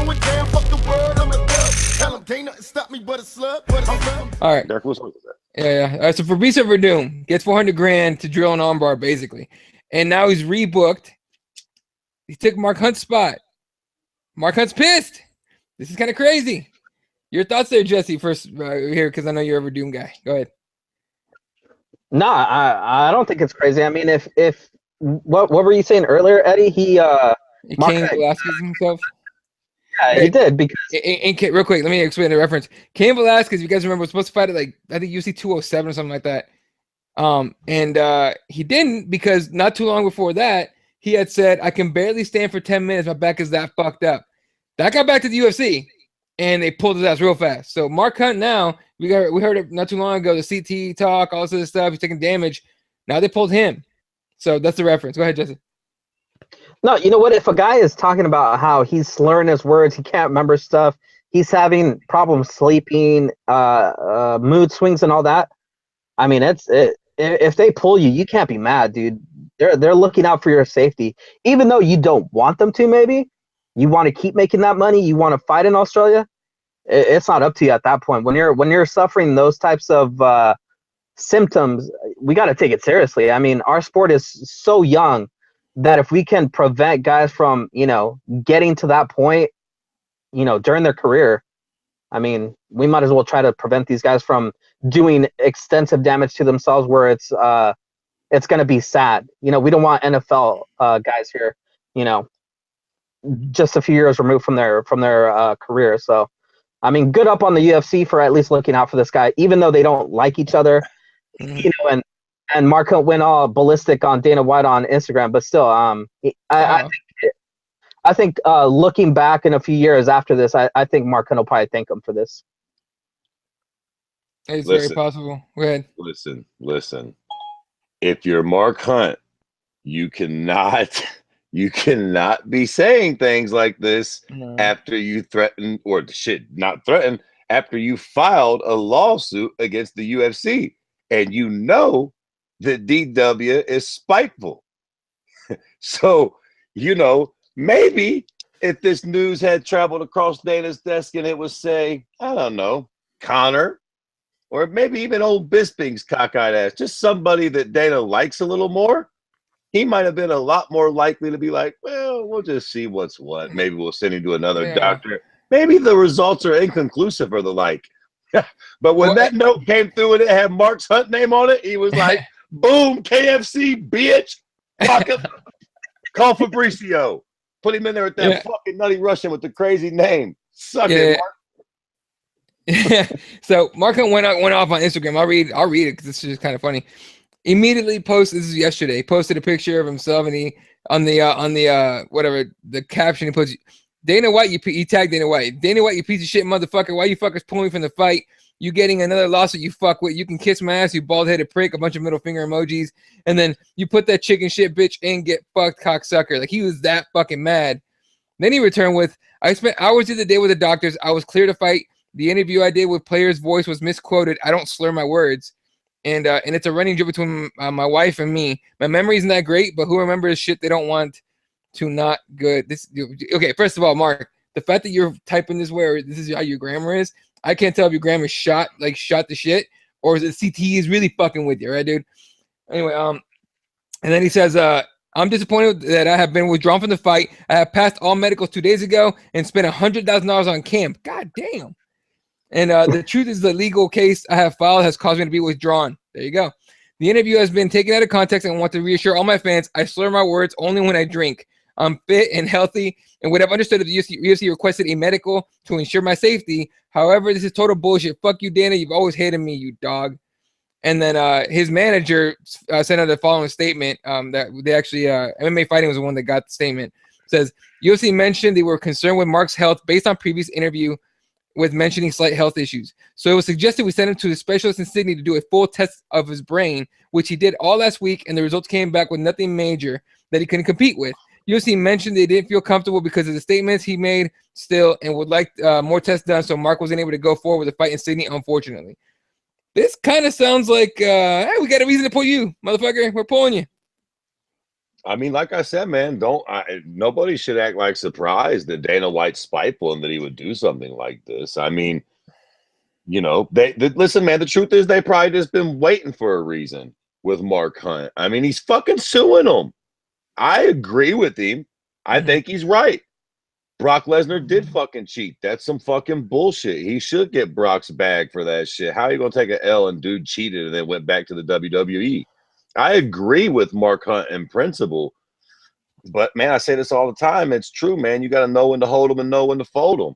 going down, fuck the world, I'm a thug. Tell him, can't nothing stop me but a slug. All right. Derek, what's with that? Yeah. All right, so Fabrice Verdum gets $400,000 to drill an armbar, basically. And now he's rebooked. He took Mark Hunt's spot. Mark Hunt's pissed. This is kind of crazy. Your thoughts there, Jesse, first here, because I know you're a Verdum guy. Go ahead. No, I don't think it's crazy. I mean, if what were you saying earlier, Eddie? He Cain Velasquez himself. Yeah, he did because real quick, let me explain the reference. Cain Velasquez, you guys remember, was supposed to fight at like I think UFC 207 or something like that. And he didn't because not too long before that, he had said, I can barely stand for 10 minutes. My back is that fucked up. That got back to the UFC and they pulled his ass real fast. So Mark Hunt now, we heard it not too long ago, the CT talk, all this other stuff, he's taking damage. Now they pulled him. So that's the reference. Go ahead, Jesse. No, you know what? If a guy is talking about how he's slurring his words, he can't remember stuff, he's having problems sleeping, mood swings and all that. I mean, if they pull you, you can't be mad, dude. They're looking out for your safety. Even though you don't want them to, maybe you want to keep making that money, you want to fight in Australia, it's not up to you at that point. When you're suffering those types of symptoms, we got to take it seriously. I mean, our sport is so young that if we can prevent guys from, getting to that point, during their career, I mean, we might as well try to prevent these guys from doing extensive damage to themselves where it's going to be sad. We don't want NFL guys here, just a few years removed from their career. So, I mean, good up on the UFC for at least looking out for this guy, even though they don't like each other, and Mark Hunt went all ballistic on Dana White on Instagram, but still, I think looking back in a few years after this, I think Mark Hunt will probably thank him for this. It's very possible. Go ahead. Listen. If you're Mark Hunt, you cannot be saying things like this after you threaten after you filed a lawsuit against the UFC, and that DW is spiteful. So, maybe if this news had traveled across Dana's desk and it was, say, I don't know, Connor, or maybe even old Bisping's cockeyed ass, just somebody that Dana likes a little more, he might have been a lot more likely to be like, well, we'll just see what's what. Maybe we'll send him to another doctor. Maybe the results are inconclusive or the like. But when that note came through and it had Mark's Hunt name on it, he was like, boom, KFC, bitch. Call Fabricio. Put him in there with that fucking nutty Russian with the crazy name. Suck it, Mark. Yeah. So Mark Hunt went off on Instagram. I'll read it because it's just kind of funny. Immediately posted, this is yesterday, posted a picture of himself and he on the whatever the caption he puts, Dana White, he tagged Dana White. Dana White, you piece of shit motherfucker. Why you fuckers pulling me from the fight? You getting another lawsuit, you fuck with. You can kiss my ass, you bald-headed prick, a bunch of middle finger emojis. And then you put that chicken shit bitch and get fucked, cocksucker. Like, he was that fucking mad. Then he returned with, I spent hours of the day with the doctors. I was clear to fight. The interview I did with player's voice was misquoted. I don't slur my words. And it's a running joke between my wife and me. My memory isn't that great, but who remembers shit they don't want to not good. Okay, first of all, Mark, the fact that you're typing this way or this is how your grammar is, I can't tell if your grammar shot the shit or is it CT is really fucking with you, right, dude? Anyway, and then he says, I'm disappointed that I have been withdrawn from the fight. I have passed all medicals 2 days ago and spent $100,000 on camp. God damn. And the truth is the legal case I have filed has caused me to be withdrawn. There you go. The interview has been taken out of context and I want to reassure all my fans I slur my words only when I drink. I'm fit and healthy and would have understood if the UFC requested a medical to ensure my safety. However, this is total bullshit. Fuck you, Dana. You've always hated me, you dog. And then his manager sent out the following statement that they actually MMA Fighting was the one that got the statement. It says, UFC mentioned they were concerned with Mark's health based on previous interview with mentioning slight health issues. So it was suggested we send him to the specialist in Sydney to do a full test of his brain, which he did all last week, and the results came back with nothing major that he couldn't compete with. UFC mentioned they didn't feel comfortable because of the statements he made still and would like more tests done, so Mark wasn't able to go forward with the fight in Sydney, unfortunately. This kind of sounds like, hey, we got a reason to pull you, motherfucker. We're pulling you. I mean, like I said, man, nobody should act like surprised that Dana White spiteful and that he would do something like this. I mean, you know, listen, man, the truth is they probably just been waiting for a reason with Mark Hunt. I mean, he's fucking suing them. I agree with him. I think he's right. Brock Lesnar did fucking cheat. That's some fucking bullshit. He should get Brock's bag for that shit. How are you going to take an L and dude cheated and then went back to the WWE? I agree with Mark Hunt in principle. But, man, I say this all the time. It's true, man. You got to know when to hold them and know when to fold them.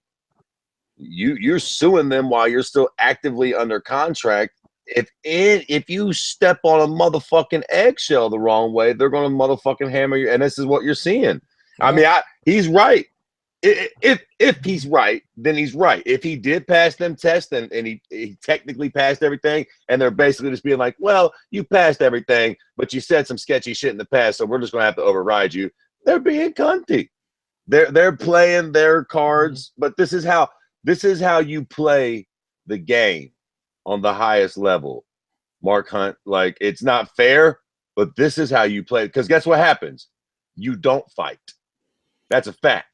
You're suing them while you're still actively under contract. If you step on a motherfucking eggshell the wrong way, they're going to motherfucking hammer you. And this is what you're seeing. Yeah. I mean, he's right. If he's right, then he's right. If he did pass them tests and he technically passed everything, and they're basically just being like, well, you passed everything, but you said some sketchy shit in the past, so we're just going to have to override you. They're being cunty. They're playing their cards, but this is how you play the game on the highest level. Mark Hunt, like, it's not fair, but this is how you play. Because guess what happens? You don't fight. That's a fact.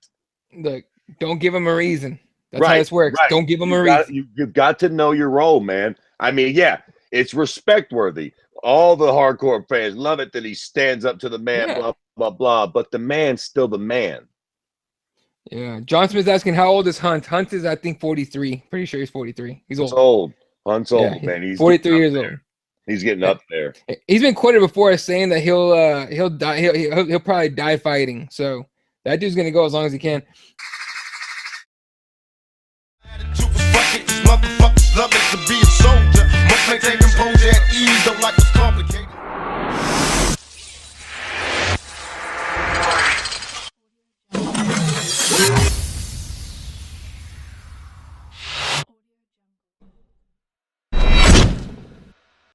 Look, don't give him a reason. That's how this works. Right. Don't give him a reason. You've got to know your role, man. I mean, yeah, it's respect worthy. All the hardcore fans love it that he stands up to the man, blah, blah, blah. But the man's still the man. Yeah. John Smith's asking, how old is Hunt? Hunt is, I think, 43. Pretty sure he's 43. He's old. He's old. Hunt's old, man. He's 43 years old. He's getting up there. He's been quoted before as saying that he'll die. He'll probably die fighting. So that dude's gonna go as long as he can. Motherfuckers love it to be a soldier. Must maintain composure at ease, don't like it's complicated.